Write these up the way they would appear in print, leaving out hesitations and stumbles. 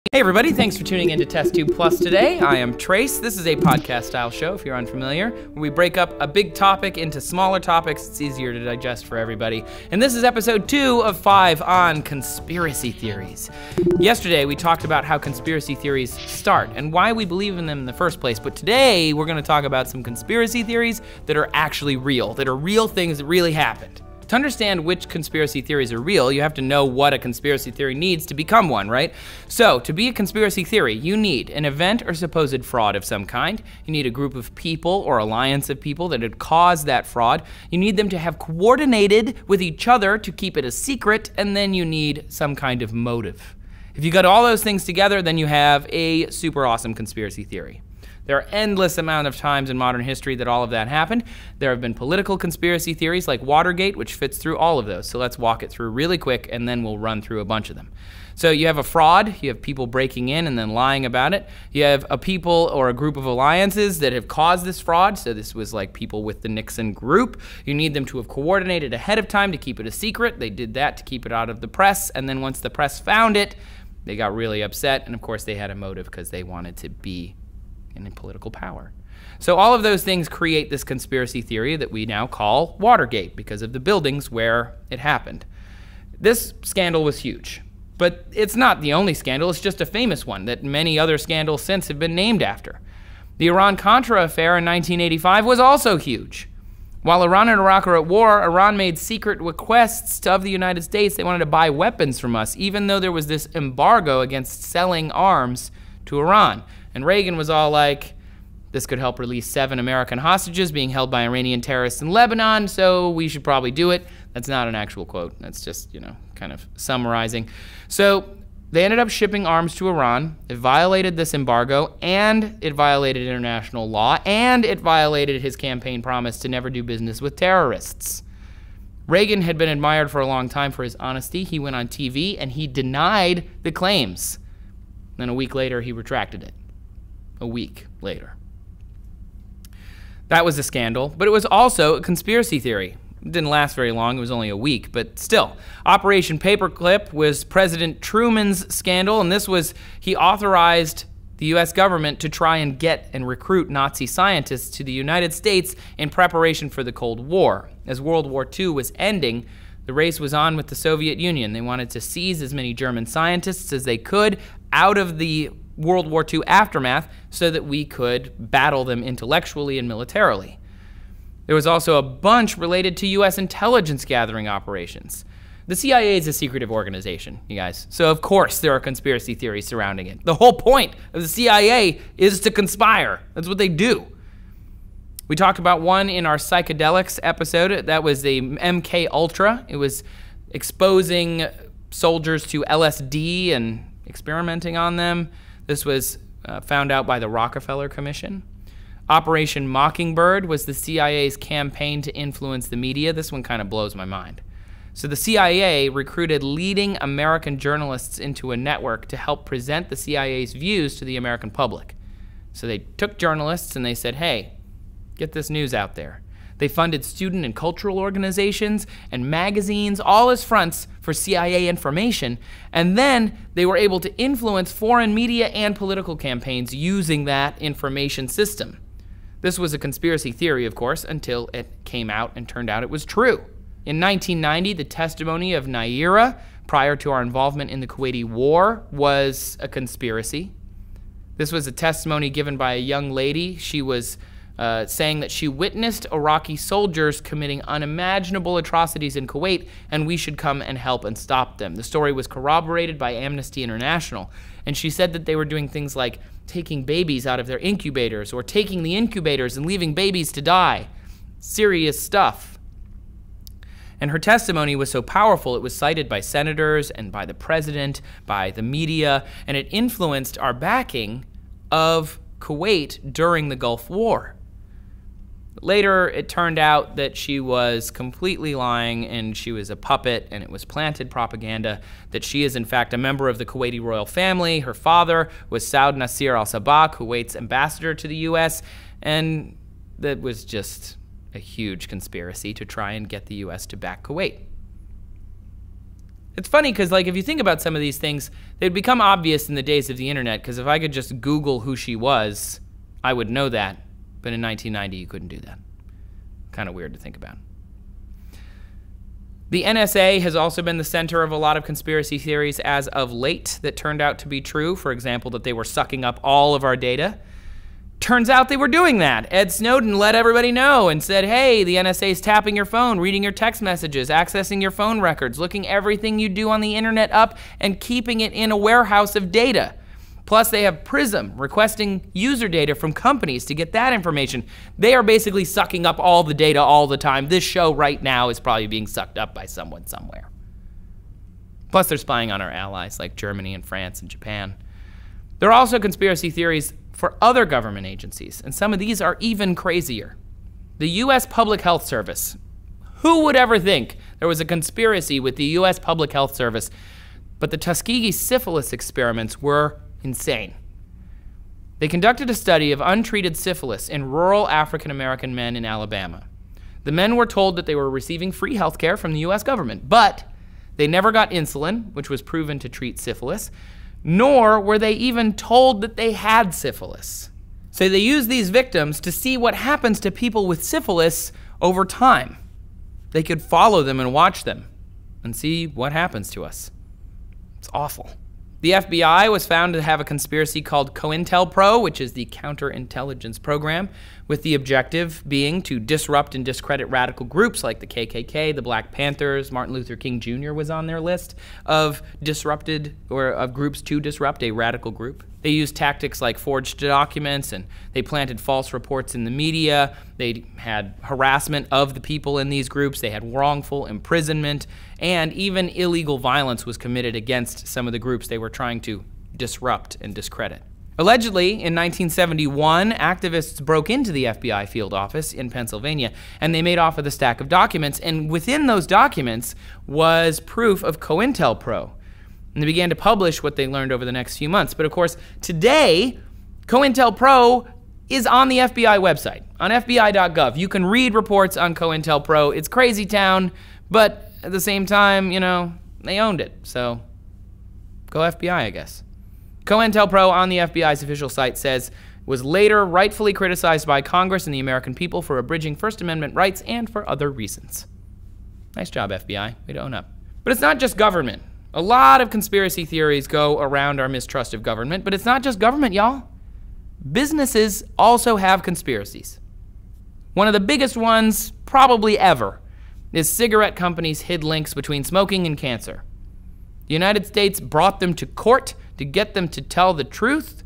Hey everybody, thanks for tuning in to TestTube Plus today. I am Trace. This is a podcast-style show, if you're unfamiliar, where we break up a big topic into smaller topics. It's easier to digest for everybody. And this is episode 2 of 5 on conspiracy theories. Yesterday, we talked about how conspiracy theories start and why we believe in them in the first place. But today, we're going to talk about some conspiracy theories that are actually real, that are real things that really happened. To understand which conspiracy theories are real, you have to know what a conspiracy theory needs to become one, right? So, to be a conspiracy theory, you need an event or supposed fraud of some kind. You need a group of people or alliance of people that had caused that fraud. You need them to have coordinated with each other to keep it a secret, and then you need some kind of motive. If you got all those things together, then you have a super awesome conspiracy theory. There are endless amount of times in modern history that all of that happened. There have been political conspiracy theories like Watergate, which fits through all of those. So let's walk it through really quick, and then we'll run through a bunch of them. So you have a fraud, you have people breaking in and then lying about it. You have a people or a group of alliances that have caused this fraud. So this was like people with the Nixon group. You need them to have coordinated ahead of time to keep it a secret. They did that to keep it out of the press. And then once the press found it, they got really upset. And of course they had a motive because they wanted to be in political power. So all of those things create this conspiracy theory that we now call Watergate because of the buildings where it happened. This scandal was huge, but it's not the only scandal. It's just a famous one that many other scandals since have been named after. The Iran-Contra affair in 1985 was also huge. While Iran and Iraq are at war, Iran made secret requests of the United States. They wanted to buy weapons from us, even though there was this embargo against selling arms to Iran. And Reagan was all like, this could help release 7 American hostages being held by Iranian terrorists in Lebanon, so we should probably do it. That's not an actual quote. That's just, kind of summarizing. So they ended up shipping arms to Iran. It violated this embargo, and it violated international law, and it violated his campaign promise to never do business with terrorists. Reagan had been admired for a long time for his honesty. He went on TV, and he denied the claims. Then a week later, he retracted it. A week later. That was a scandal, but it was also a conspiracy theory. It didn't last very long, it was only a week, but still. Operation Paperclip was President Truman's scandal, and this was, he authorized the US government to try and get and recruit Nazi scientists to the United States in preparation for the Cold War. As World War II was ending, the race was on with the Soviet Union. They wanted to seize as many German scientists as they could out of the World War II aftermath so that we could battle them intellectually and militarily. There was also a bunch related to US intelligence gathering operations. The CIA is a secretive organization, you guys. So of course there are conspiracy theories surrounding it. The whole point of the CIA is to conspire. That's what they do. We talked about one in our psychedelics episode. That was the MK Ultra. It was exposing soldiers to LSD and experimenting on them. This was found out by the Rockefeller Commission. Operation Mockingbird was the CIA's campaign to influence the media. This one kind of blows my mind. So the CIA recruited leading American journalists into a network to help present the CIA's views to the American public. So they took journalists and they said, hey, get this news out there. They funded student and cultural organizations and magazines, all as fronts for CIA information, and then they were able to influence foreign media and political campaigns using that information system. This was a conspiracy theory, of course, until it came out and turned out it was true. In 1990, the testimony of Naira, prior to our involvement in the Kuwaiti War, was a conspiracy. This was a testimony given by a young lady. She was saying that she witnessed Iraqi soldiers committing unimaginable atrocities in Kuwait, and we should come and help and stop them. The story was corroborated by Amnesty International, and she said that they were doing things like taking babies out of their incubators or taking the incubators and leaving babies to die. Serious stuff. And her testimony was so powerful, it was cited by senators and by the president, by the media, and it influenced our backing of Kuwait during the Gulf War. Later, it turned out that she was completely lying and she was a puppet and it was planted propaganda, that she is in fact a member of the Kuwaiti royal family. Her father was Saud Nasser al-Sabah, Kuwait's ambassador to the US, and that was just a huge conspiracy to try and get the US to back Kuwait. It's funny because, like, if you think about some of these things, they'd become obvious in the days of the internet, because if I could just Google who she was, I would know that. But in 1990, you couldn't do that. Kind of weird to think about. The NSA has also been the center of a lot of conspiracy theories as of late that turned out to be true. For example, that they were sucking up all of our data. Turns out they were doing that. Ed Snowden let everybody know and said, hey, the NSA is tapping your phone, reading your text messages, accessing your phone records, looking everything you do on the internet up and keeping it in a warehouse of data. Plus, they have Prism requesting user data from companies to get that information. They are basically sucking up all the data all the time. This show right now is probably being sucked up by someone somewhere. Plus, they're spying on our allies like Germany and France and Japan. There are also conspiracy theories for other government agencies, and some of these are even crazier. The U.S. Public Health Service. Who would ever think there was a conspiracy with the U.S. Public Health Service? But the Tuskegee syphilis experiments were insane. They conducted a study of untreated syphilis in rural African-American men in Alabama. The men were told that they were receiving free health care from the U.S. government, but they never got insulin, which was proven to treat syphilis, nor were they even told that they had syphilis. So they used these victims to see what happens to people with syphilis over time. They could follow them and watch them and see what happens to us. It's awful. The FBI was found to have a conspiracy called Cointelpro, which is the counterintelligence program, with the objective being to disrupt and discredit radical groups like the KKK, the Black Panthers. Martin Luther King Jr. was on their list of disrupted, or of groups to disrupt a radical group. They used tactics like forged documents, and they planted false reports in the media. They had harassment of the people in these groups. They had wrongful imprisonment, and even illegal violence was committed against some of the groups they were trying to disrupt and discredit. Allegedly, in 1971, activists broke into the FBI field office in Pennsylvania, and they made off with a stack of documents, and within those documents was proof of Cointelpro. And they began to publish what they learned over the next few months. But of course, today, Cointelpro is on the FBI website, on FBI.gov. You can read reports on Cointelpro. It's crazy town, but at the same time, you know, they owned it. So go FBI, I guess. Cointelpro on the FBI's official site says, was later rightfully criticized by Congress and the American people for abridging First Amendment rights and for other reasons. Nice job, FBI. Way to own up. But it's not just government. A lot of conspiracy theories go around our mistrust of government, but it's not just government, y'all. Businesses also have conspiracies. One of the biggest ones, probably ever, is cigarette companies hid links between smoking and cancer. The United States brought them to court to get them to tell the truth,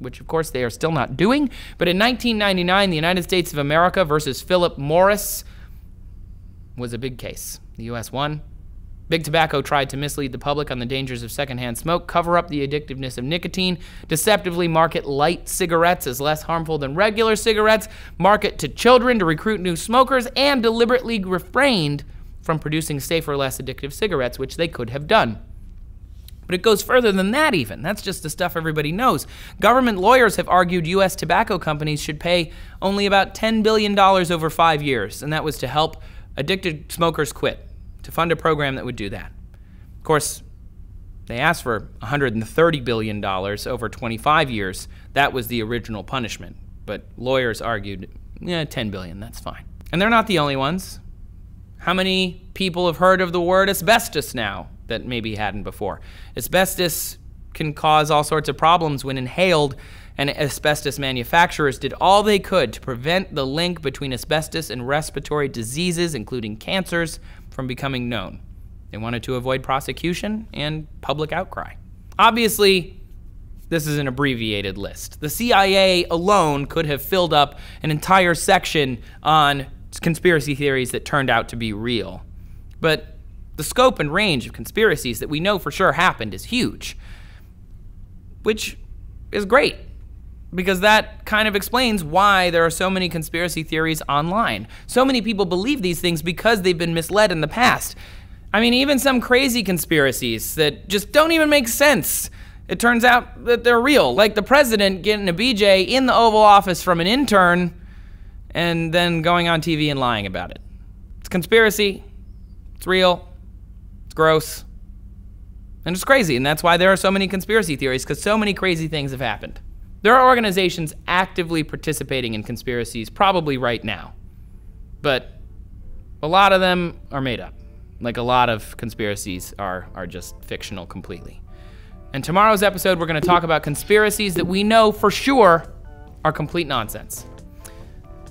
which of course they are still not doing. But in 1999, the United States of America versus Philip Morris was a big case. The U.S. won. Big Tobacco tried to mislead the public on the dangers of secondhand smoke, cover up the addictiveness of nicotine, deceptively market light cigarettes as less harmful than regular cigarettes, market to children to recruit new smokers, and deliberately refrained from producing safer, less addictive cigarettes, which they could have done. But it goes further than that even. That's just the stuff everybody knows. Government lawyers have argued U.S. tobacco companies should pay only about $10 billion over 5 years, and that was to help addicted smokers quit, to fund a program that would do that. Of course, they asked for $130 billion over 25 years. That was the original punishment. But lawyers argued, yeah, $10 billion, that's fine. And they're not the only ones. How many people have heard of the word asbestos now that maybe hadn't before? Asbestos can cause all sorts of problems when inhaled, and asbestos manufacturers did all they could to prevent the link between asbestos and respiratory diseases, including cancers, from becoming known. They wanted to avoid prosecution and public outcry. Obviously, this is an abbreviated list. The CIA alone could have filled up an entire section on conspiracy theories that turned out to be real. But the scope and range of conspiracies that we know for sure happened is huge, which is great, because that kind of explains why there are so many conspiracy theories online. So many people believe these things because they've been misled in the past. I mean, even some crazy conspiracies that just don't even make sense. It turns out that they're real, like the president getting a BJ in the Oval Office from an intern and then going on TV and lying about it. It's conspiracy, it's real, it's gross, And it's crazy, and that's why there are so many conspiracy theories, because so many crazy things have happened. There are organizations actively participating in conspiracies probably right now, but a lot of them are made up. Like a lot of conspiracies are just fictional completely. In tomorrow's episode, we're gonna talk about conspiracies that we know for sure are complete nonsense.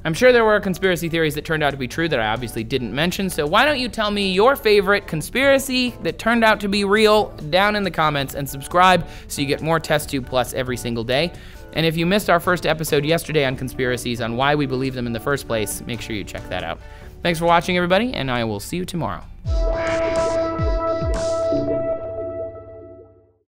I'm sure there were conspiracy theories that turned out to be true that I obviously didn't mention, so why don't you tell me your favorite conspiracy that turned out to be real down in the comments, and subscribe so you get more TestTube Plus every single day. And if you missed our first episode yesterday on conspiracies, on why we believe them in the first place, make sure you check that out. Thanks for watching, everybody, and I will see you tomorrow.